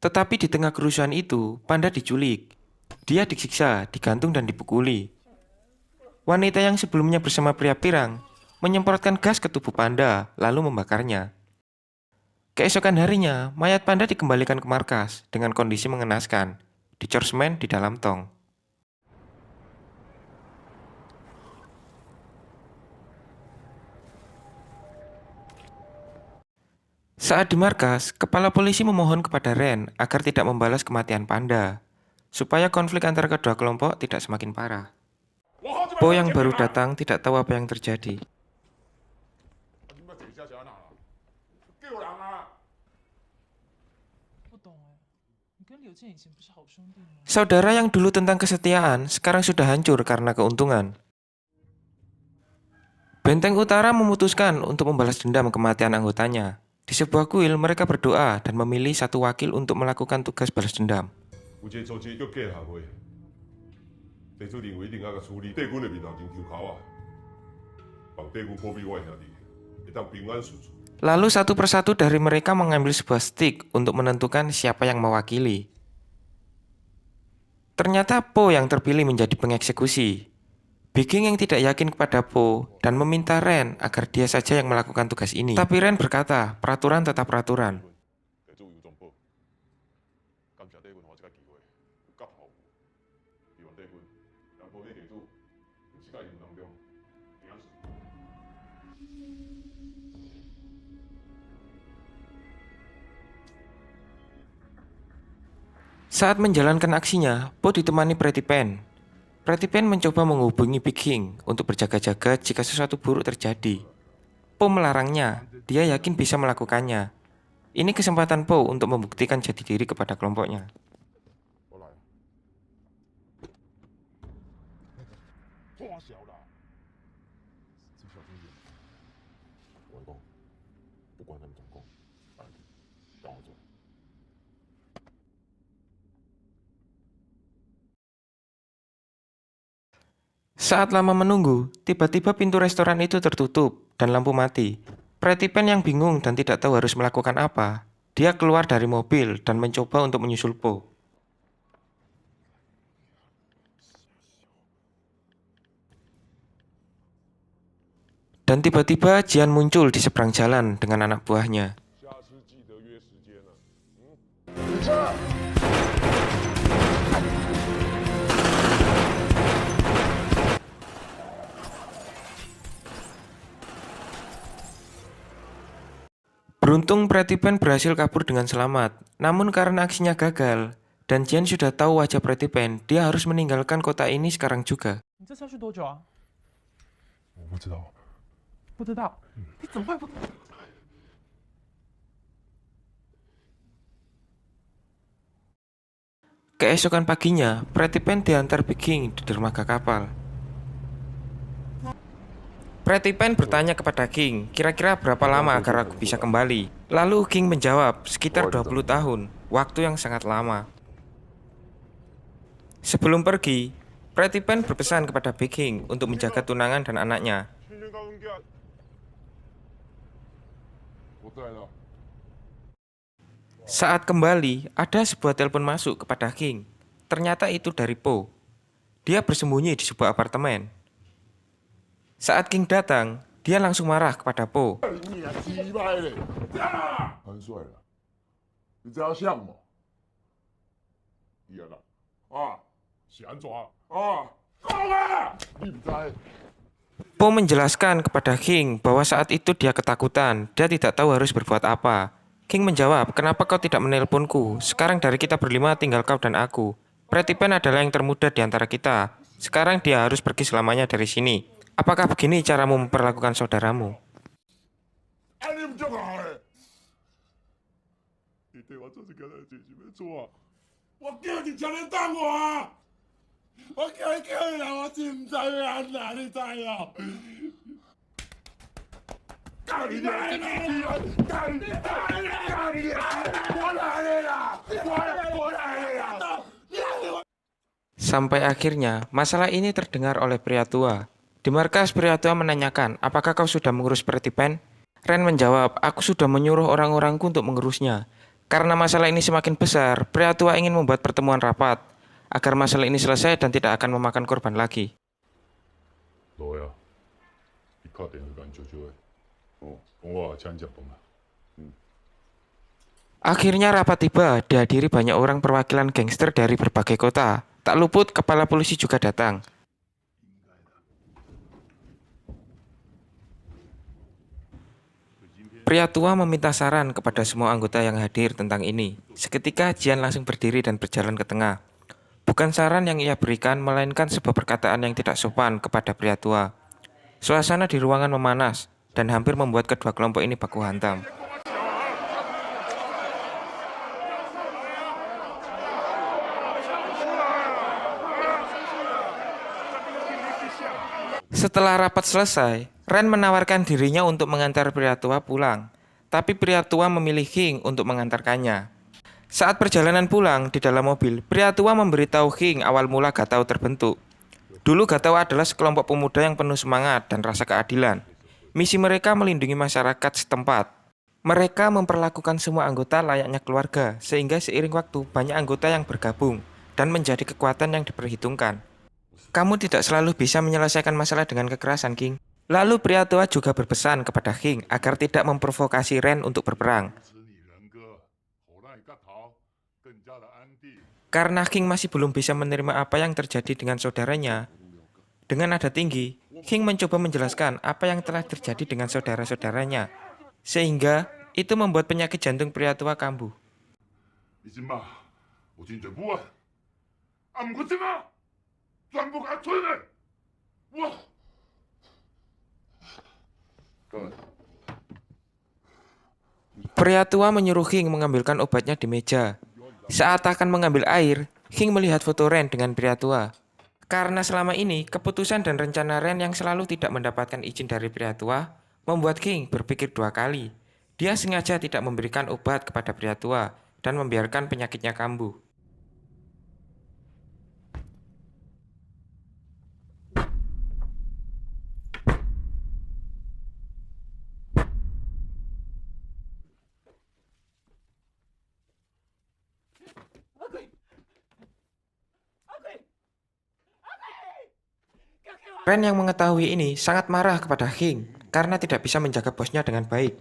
Tetapi di tengah kerusuhan itu, Panda diculik. Dia disiksa, digantung dan dipukuli. Wanita yang sebelumnya bersama pria pirang menyemprotkan gas ke tubuh Panda, lalu membakarnya. Keesokan harinya, mayat Panda dikembalikan ke markas dengan kondisi mengenaskan, dicor semen di dalam tong. Saat di markas, kepala polisi memohon kepada Ren agar tidak membalas kematian Panda, supaya konflik antara kedua kelompok tidak semakin parah. Po yang baru datang tidak tahu apa yang terjadi. Saudara yang dulu tentang kesetiaan sekarang sudah hancur karena keuntungan. Benteng Utara memutuskan untuk membalas dendam kematian anggotanya. Di sebuah kuil mereka berdoa dan memilih satu wakil untuk melakukan tugas balas dendam. Lalu satu persatu dari mereka mengambil sebuah stick untuk menentukan siapa yang mewakili. Ternyata Po yang terpilih menjadi pengeksekusi. Biking yang tidak yakin kepada Po dan meminta Ren agar dia saja yang melakukan tugas ini. Tapi Ren berkata, peraturan tetap peraturan. Saat menjalankan aksinya, Po ditemani Pretty Pen. Pretty Pen mencoba menghubungi Big King untuk berjaga-jaga jika sesuatu buruk terjadi. Po melarangnya, dia yakin bisa melakukannya. Ini kesempatan Po untuk membuktikan jati diri kepada kelompoknya. Saat lama menunggu, tiba-tiba pintu restoran itu tertutup dan lampu mati. Pretty Pen yang bingung dan tidak tahu harus melakukan apa. Dia keluar dari mobil dan mencoba untuk menyusul Po. Dan tiba-tiba Jian muncul di seberang jalan dengan anak buahnya. Beruntung Pretty Pen berhasil kabur dengan selamat. Namun karena aksinya gagal, dan Jian sudah tahu wajah Pretty Pen, dia harus meninggalkan kota ini sekarang juga. Keesokan paginya, Pretty Pen diantar Big King di dermaga kapal. Pretty Pen bertanya kepada King, kira-kira berapa lama agar aku bisa kembali? Lalu King menjawab, sekitar 20 tahun, waktu yang sangat lama. Sebelum pergi, Pretty Pen berpesan kepada Big King untuk menjaga tunangan dan anaknya. Saat kembali, ada sebuah telepon masuk kepada King. Ternyata itu dari Po. Dia bersembunyi di sebuah apartemen. Saat King datang, dia langsung marah kepada Po. Po menjelaskan kepada King bahwa saat itu dia ketakutan, dia tidak tahu harus berbuat apa. King menjawab, kenapa kau tidak menelponku? Sekarang dari kita berlima tinggal kau dan aku. Pretty Pen adalah yang termuda di antara kita. Sekarang dia harus pergi selamanya dari sini. Apakah begini caramu memperlakukan saudaramu? Sampai akhirnya, masalah ini terdengar oleh pria tua. Di markas, pria tua menanyakan, apakah kau sudah mengurus Pretty Pen? Ren menjawab, aku sudah menyuruh orang-orangku untuk mengurusnya. Karena masalah ini semakin besar, pria tua ingin membuat pertemuan rapat agar masalah ini selesai dan tidak akan memakan korban lagi. どうや一家庭の干潮へ我讲讲吧。 Akhirnya rapat tiba, dihadiri banyak orang perwakilan gangster dari berbagai kota. Tak luput, kepala polisi juga datang. Pria tua meminta saran kepada semua anggota yang hadir tentang ini. Seketika Jian langsung berdiri dan berjalan ke tengah. Bukan saran yang ia berikan, melainkan sebuah perkataan yang tidak sopan kepada pria tua. Suasana di ruangan memanas dan hampir membuat kedua kelompok ini baku hantam. Setelah rapat selesai, Ren menawarkan dirinya untuk mengantar pria tua pulang. Tapi pria tua memilih Hing untuk mengantarkannya. Saat perjalanan pulang, di dalam mobil, pria tua memberitahu Hing awal mula Gatau terbentuk. Dulu Gatau adalah sekelompok pemuda yang penuh semangat dan rasa keadilan. Misi mereka melindungi masyarakat setempat. Mereka memperlakukan semua anggota layaknya keluarga, sehingga seiring waktu banyak anggota yang bergabung dan menjadi kekuatan yang diperhitungkan. Kamu tidak selalu bisa menyelesaikan masalah dengan kekerasan, King. Lalu pria tua juga berpesan kepada King agar tidak memprovokasi Ren untuk berperang. Karena King masih belum bisa menerima apa yang terjadi dengan saudaranya, dengan nada tinggi, King mencoba menjelaskan apa yang telah terjadi dengan saudara-saudaranya, sehingga itu membuat penyakit jantung pria tua kambuh. Pria tua menyuruh King mengambilkan obatnya di meja. Saat akan mengambil air, King melihat foto Ren dengan pria tua. Karena selama ini, keputusan dan rencana Ren yang selalu tidak mendapatkan izin dari pria tua, membuat King berpikir dua kali. Dia sengaja tidak memberikan obat kepada pria tua dan membiarkan penyakitnya kambuh. Ren yang mengetahui ini sangat marah kepada King karena tidak bisa menjaga bosnya dengan baik.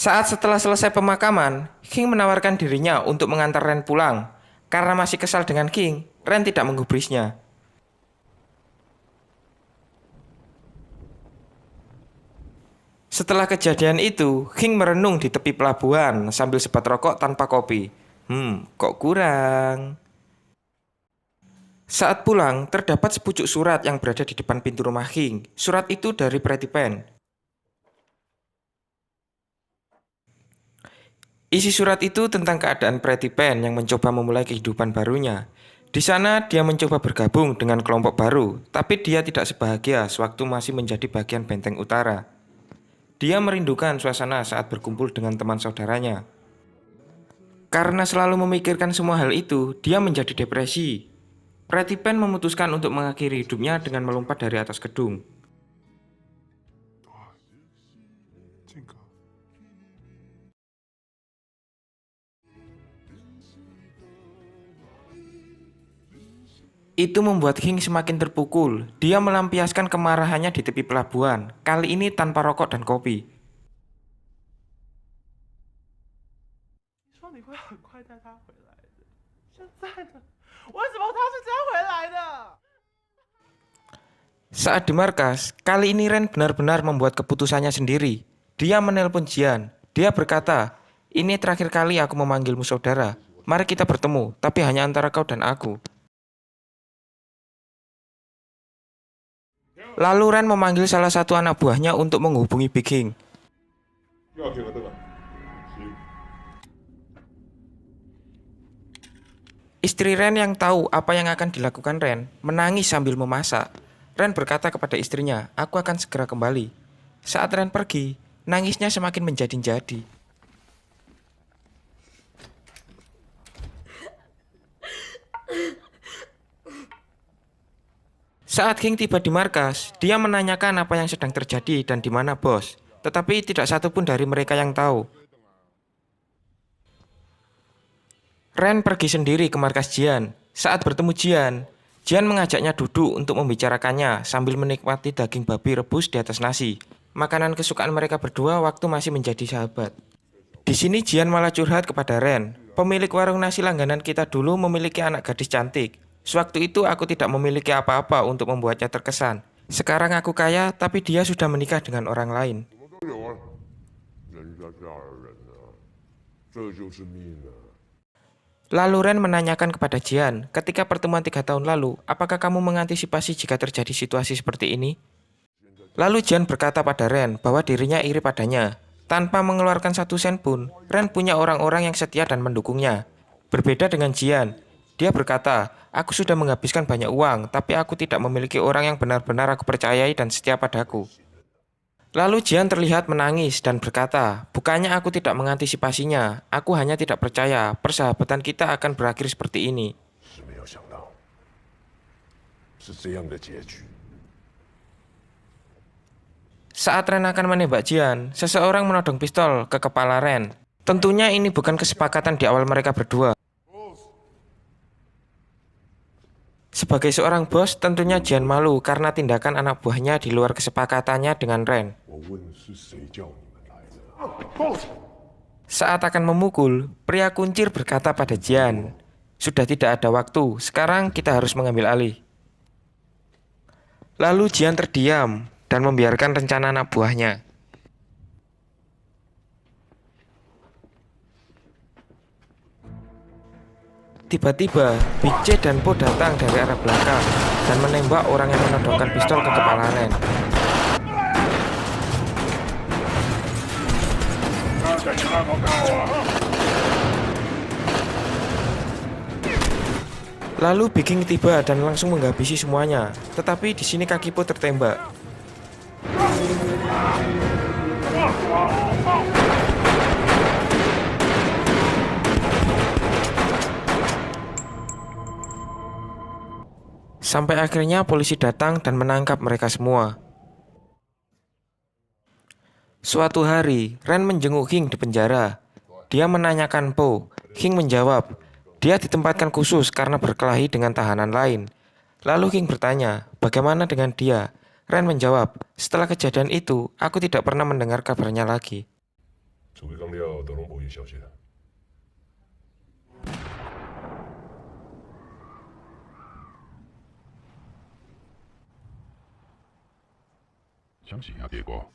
Saat setelah selesai pemakaman, King menawarkan dirinya untuk mengantar Ren pulang. Karena masih kesal dengan King, Ren tidak menggubrisnya. Setelah kejadian itu, King merenung di tepi pelabuhan sambil sebat rokok tanpa kopi. Kok kurang? Saat pulang, terdapat sepucuk surat yang berada di depan pintu rumah King. Surat itu dari Pretty Pen. Isi surat itu tentang keadaan Pretty Pen yang mencoba memulai kehidupan barunya. Di sana dia mencoba bergabung dengan kelompok baru, tapi dia tidak sebahagia sewaktu masih menjadi bagian benteng utara. Dia merindukan suasana saat berkumpul dengan teman saudaranya. Karena selalu memikirkan semua hal itu, dia menjadi depresi. Pretty Pen memutuskan untuk mengakhiri hidupnya dengan melompat dari atas gedung. Itu membuat King semakin terpukul. Dia melampiaskan kemarahannya di tepi pelabuhan, kali ini tanpa rokok dan kopi. Saat di markas, kali ini Ren benar-benar membuat keputusannya sendiri. Dia menelpon Jian. Dia berkata, "Ini terakhir kali aku memanggilmu saudara. Mari kita bertemu, tapi hanya antara kau dan aku." Lalu Ren memanggil salah satu anak buahnya untuk menghubungi Big King. Istri Ren yang tahu apa yang akan dilakukan Ren menangis sambil memasak. Ren berkata kepada istrinya, aku akan segera kembali. Saat Ren pergi, nangisnya semakin menjadi-jadi. Saat King tiba di markas, dia menanyakan apa yang sedang terjadi dan di mana bos. Tetapi tidak satupun dari mereka yang tahu. Ren pergi sendiri ke markas Jian. Saat bertemu Jian, Jian mengajaknya duduk untuk membicarakannya sambil menikmati daging babi rebus di atas nasi. Makanan kesukaan mereka berdua waktu masih menjadi sahabat. Di sini Jian malah curhat kepada Ren. Pemilik warung nasi langganan kita dulu memiliki anak gadis cantik. Sewaktu itu aku tidak memiliki apa-apa untuk membuatnya terkesan. Sekarang aku kaya, tapi dia sudah menikah dengan orang lain. 都有啊，人家嫁人啊，这就是命啊。 Lalu Ren menanyakan kepada Jian, ketika pertemuan 3 tahun lalu, apakah kamu mengantisipasi jika terjadi situasi seperti ini? Lalu Jian berkata pada Ren bahwa dirinya iri padanya. Tanpa mengeluarkan 1 sen pun, Ren punya orang-orang yang setia dan mendukungnya. Berbeda dengan Jian, dia berkata, aku sudah menghabiskan banyak uang, tapi aku tidak memiliki orang yang benar-benar aku percayai dan setia padaku. Lalu Jian terlihat menangis dan berkata, bukannya aku tidak mengantisipasinya, aku hanya tidak percaya persahabatan kita akan berakhir seperti ini. 是没有想到，是这样的结局。 Saat Ren akan menembak Jian, seseorang menodong pistol ke kepala Ren. Tentunya ini bukan kesepakatan di awal mereka berdua. Sebagai seorang bos, tentunya Jian malu karena tindakan anak buahnya di luar kesepakatannya dengan Ren. 我问是谁叫你们来的？ Saat akan memukul, pria kuncir berkata pada Jian, sudah tidak ada waktu, sekarang kita harus mengambil alih. Lalu Jian terdiam dan membiarkan rencana anak buahnya. Tiba-tiba, Big C dan Po datang dari arah belakang dan menembak orang yang menodongkan pistol ke kepala Ren. Lalu Big King tiba dan langsung menghabisi semuanya. Tetapi di sini kaki Po tertembak. Sampai akhirnya polisi datang dan menangkap mereka semua. Suatu hari, Ren menjenguk King di penjara. Dia menanyakan Po. King menjawab, dia ditempatkan khusus karena berkelahi dengan tahanan lain. Lalu King bertanya, bagaimana dengan dia? Ren menjawab, setelah kejadian itu, aku tidak pernah mendengar kabarnya lagi. 除非刚了德隆博也消息了。相信啊，结果。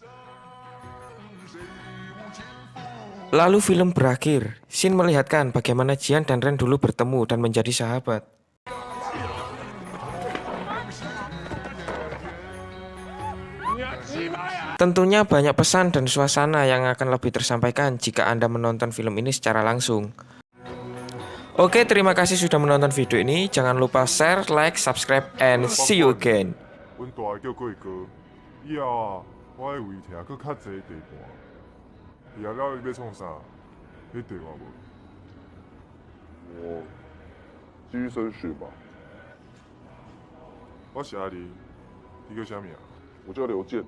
Lalu film berakhir. Shin melihatkan bagaimana Jian dan Ren dulu bertemu dan menjadi sahabat. Tentunya banyak pesan dan suasana yang akan lebih tersampaikan jika Anda menonton film ini secara langsung. Oke, terima kasih sudah menonton video ini. Jangan lupa share, like, subscribe, and see you again. 阮大叫过哥，以后啊，我会为听搁较济地盘。以后了你要创啥？你电话无？我继续升学吧。我是阿丽，你叫啥名？我叫刘健。